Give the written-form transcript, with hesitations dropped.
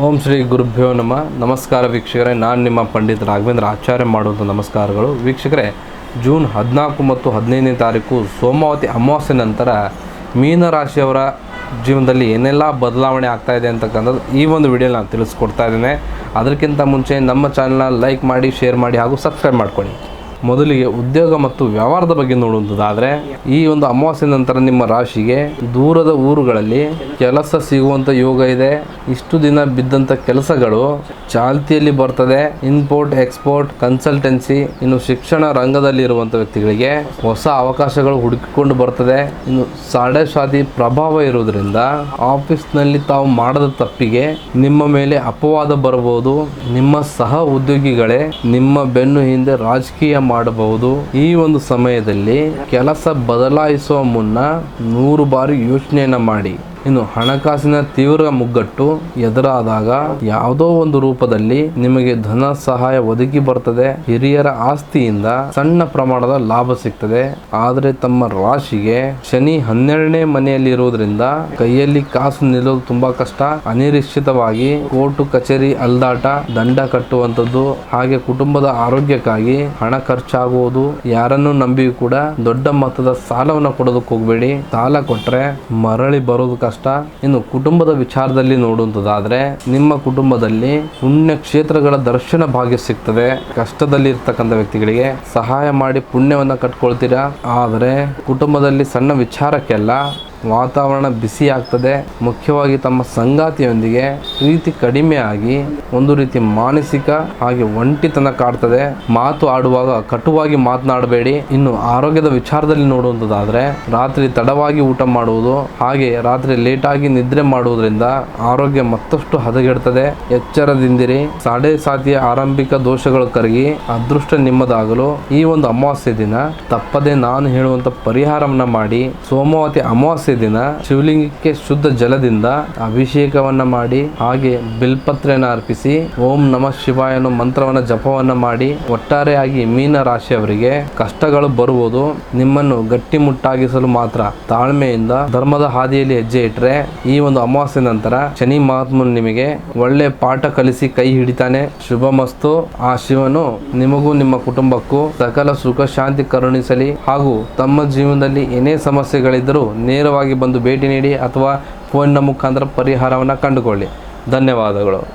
ಓಂ ಶ್ರೀ ಗುರುಭ್ಯೋ ನಮಸ್ಕಾರ ವೀಕ್ಷಕರೇ, ನಾನು ನಿಮ್ಮ ಪಂಡಿತ ರಾಘವೇಂದ್ರ ಆಚಾರ್ಯ ಮಾಡುವಂಥ ನಮಸ್ಕಾರಗಳು. ವೀಕ್ಷಕರೇ, ಜೂನ್ 14 ಮತ್ತು 15ನೇ ತಾರೀಕು ಸೋಮಾವತಿ ಅಮಾವಾಸ್ಯೆ ನಂತರ ಮೀನರಾಶಿಯವರ ಜೀವನದಲ್ಲಿ ಏನೆಲ್ಲ ಬದಲಾವಣೆ ಆಗ್ತಾ ಇದೆ ಅಂತಕ್ಕಂಥದ್ದು ಈ ಒಂದು ವಿಡಿಯೋ ನಾನು ತಿಳಿಸ್ಕೊಡ್ತಾ ಇದ್ದೇನೆ. ಅದಕ್ಕಿಂತ ಮುಂಚೆ ನಮ್ಮ ಚಾನಲ್ನ ಲೈಕ್ ಮಾಡಿ, ಶೇರ್ ಮಾಡಿ ಹಾಗೂ ಸಬ್ಸ್ಕ್ರೈಬ್ ಮಾಡ್ಕೊಳ್ಳಿ. ಮೊದಲಿಗೆ ಉದ್ಯೋಗ ಮತ್ತು ವ್ಯವಹಾರದ ಬಗ್ಗೆ ನೋಡುವುದಾದರೆ, ಈ ಒಂದು ಅಮಾವಾಸ್ಯೆ ನಂತರ ನಿಮ್ಮ ರಾಶಿಗೆ ದೂರದ ಊರುಗಳಲ್ಲಿ ಕೆಲಸ ಸಿಗುವಂಥ ಯೋಗ ಇದೆ. ಇಷ್ಟು ದಿನ ಬಿದ್ದಂಥ ಕೆಲಸಗಳು ಚಾಲ್ತಿಯಲ್ಲಿ ಬರ್ತದೆ. ಇಂಪೋರ್ಟ್ ಎಕ್ಸ್ಪೋರ್ಟ್, ಕನ್ಸಲ್ಟೆನ್ಸಿ, ಇನ್ನು ಶಿಕ್ಷಣ ರಂಗದಲ್ಲಿ ಇರುವಂಥ ವ್ಯಕ್ತಿಗಳಿಗೆ ಹೊಸ ಅವಕಾಶಗಳು ಹುಡುಕಿಕೊಂಡು ಬರ್ತದೆ. ಇನ್ನು ಸಾಡೆ ಪ್ರಭಾವ ಇರುವುದರಿಂದ ಆಫೀಸ್ನಲ್ಲಿ ತಾವು ಮಾಡದ ತಪ್ಪಿಗೆ ನಿಮ್ಮ ಮೇಲೆ ಅಪವಾದ ಬರಬಹುದು. ನಿಮ್ಮ ಸಹ ಉದ್ಯೋಗಿಗಳೇ ನಿಮ್ಮ ಬೆನ್ನು ಹಿಂದೆ ರಾಜಕೀಯ ಮಾಡಬಹುದು. ಈ ಒಂದು ಸಮಯದಲ್ಲಿ ಕೆಲಸ ಬದಲಾಯಿಸುವ ಮುನ್ನ 100 ಬಾರಿ ಯೋಚನೆಯನ್ನ ಮಾಡಿ. ಇನ್ನು ಹಣಕಾಸಿನ ತೀವ್ರ ಮುಗ್ಗಟ್ಟು ಎದುರಾದಾಗ ಯಾವುದೋ ಒಂದು ರೂಪದಲ್ಲಿ ನಿಮಗೆ ಧನ ಸಹಾಯ ಒದಗಿ ಬರ್ತದೆ. ಹಿರಿಯರ ಆಸ್ತಿಯಿಂದ ಸಣ್ಣ ಪ್ರಮಾಣದ ಲಾಭ ಸಿಗ್ತದೆ. ಆದರೆ ತಮ್ಮ ರಾಶಿಗೆ ಶನಿ 12ನೇ ಮನೆಯಲ್ಲಿ ಇರುವುದರಿಂದ ಕೈಯಲ್ಲಿ ಕಾಸು ನಿಲ್ಲೋದು ತುಂಬಾ ಕಷ್ಟ. ಅನಿರೀಕ್ಷಿತವಾಗಿ ಕೋರ್ಟು ಕಚೇರಿ ಅಲ್ದಾಟ, ದಂಡ ಕಟ್ಟುವಂಥದ್ದು, ಹಾಗೆ ಕುಟುಂಬದ ಆರೋಗ್ಯಕ್ಕಾಗಿ ಹಣ ಖರ್ಚಾಗುವುದು. ಯಾರನ್ನು ನಂಬಿಯೂ ಕೂಡ ದೊಡ್ಡ ಮೊತ್ತದ ಸಾಲವನ್ನು ಕೊಡೋದಕ್ಕೆ ಹೋಗಬೇಡಿ. ಸಾಲ ಕೊಟ್ರೆ ಮರಳಿ ಬರೋದು ಕಷ್ಟ. ಇನ್ನು ಕುಟುಂಬದ ವಿಚಾರದಲ್ಲಿ ನೋಡುವಂಥದ್ದಾದ್ರೆ, ನಿಮ್ಮ ಕುಟುಂಬದಲ್ಲಿ ಪುಣ್ಯ ಕ್ಷೇತ್ರಗಳ ದರ್ಶನ ಭಾಗ್ಯ ಸಿಗ್ತದೆ. ಕಷ್ಟದಲ್ಲಿ ಇರ್ತಕ್ಕಂಥ ವ್ಯಕ್ತಿಗಳಿಗೆ ಸಹಾಯ ಮಾಡಿ ಪುಣ್ಯವನ್ನ ಕಟ್ಕೊಳ್ತೀರಾ. ಆದರೆ ಕುಟುಂಬದಲ್ಲಿ ಸಣ್ಣ ವಿಚಾರಕ್ಕೆಲ್ಲ ವಾತಾವರಣ ಬಿಸಿ ಆಗ್ತದೆ. ಮುಖ್ಯವಾಗಿ ತಮ್ಮ ಸಂಗಾತಿಯೊಂದಿಗೆ ಪ್ರೀತಿ ಕಡಿಮೆ ಆಗಿ ಒಂದು ರೀತಿ ಮಾನಸಿಕ ಹಾಗೆ ಒಂಟಿತನ ಕಾಡ್ತದೆ. ಮಾತು ಆಡುವಾಗ ಕಟುವಾಗಿ ಮಾತನಾಡಬೇಡಿ. ಇನ್ನು ಆರೋಗ್ಯದ ವಿಚಾರದಲ್ಲಿ ನೋಡುವಂಥದ್ದಾದ್ರೆ, ರಾತ್ರಿ ತಡವಾಗಿ ಊಟ ಮಾಡುವುದು ಹಾಗೆ ರಾತ್ರಿ ಲೇಟಾಗಿ ನಿದ್ರೆ ಮಾಡುವುದರಿಂದ ಆರೋಗ್ಯ ಮತ್ತಷ್ಟು ಹದಗೆಡ್ತದೆ. ಎಚ್ಚರದಿಂದಿರಿ. ಸಾಡೆಸಾತಿಯ ಆರಂಭಿಕ ದೋಷಗಳು ಕರಗಿ ಅದೃಷ್ಟ ನಿಮ್ಮದಾಗಲು ಈ ಒಂದು ಅಮಾವಾಸ್ಯೆ ದಿನ ತಪ್ಪದೆ ನಾನು ಹೇಳುವಂತ ಪರಿಹಾರವನ್ನ ಮಾಡಿ. ಸೋಮವತಿ ಅಮಾವಾಸ್ಯೆ ದಿನ ಶಿವಲಿಂಗಕ್ಕೆ ಶುದ್ಧ ಜಲದಿಂದ ಅಭಿಷೇಕವನ್ನ ಮಾಡಿ ಹಾಗೆ ಬಿಲ್ಪತ್ರೆಯನ್ನು ಅರ್ಪಿಸಿ ಓಂ ನಮಃ ಶಿವಾಯ ಅನ್ನೋ ಮಂತ್ರವನ್ನ ಜಪವನ್ನ ಮಾಡಿ. ಒಟ್ಟಾರೆಯಾಗಿ ಮೀನ ರಾಶಿಯವರಿಗೆ ಕಷ್ಟಗಳು ಬರುವುದು ನಿಮ್ಮನ್ನು ಗಟ್ಟಿಮುಟ್ಟಾಗಿಸಲು ಮಾತ್ರ. ತಾಳ್ಮೆಯಿಂದ ಧರ್ಮದ ಹಾದಿಯಲ್ಲಿ ಹೆಜ್ಜೆ ಇಟ್ಟರೆ ಈ ಒಂದು ಅಮಾವಾಸ್ಯೆ ನಂತರ ಶನಿ ಮಹಾತ್ಮನು ನಿಮಗೆ ಒಳ್ಳೆ ಪಾಠ ಕಲಿಸಿ ಕೈ ಹಿಡಿತಾನೆ. ಶುಭಮಸ್ತು. ಆ ಶಿವನು ನಿಮಗೂ ನಿಮ್ಮ ಕುಟುಂಬಕ್ಕೂ ಸಕಲ ಸುಖ ಶಾಂತಿ ಕರುಣಿಸಲಿ. ಹಾಗೂ ತಮ್ಮ ಜೀವನದಲ್ಲಿ ಏನೇ ಸಮಸ್ಯೆಗಳಿದ್ದರೂ ನೇರವಾಗಿ ಬಂದು ಭೇಟಿ ನೀಡಿ ಅಥವಾ ಫೋನ್ನ ಮುಖಾಂತರ ಪರಿಹಾರವನ್ನು ಕಂಡುಕೊಳ್ಳಿ. ಧನ್ಯವಾದಗಳು.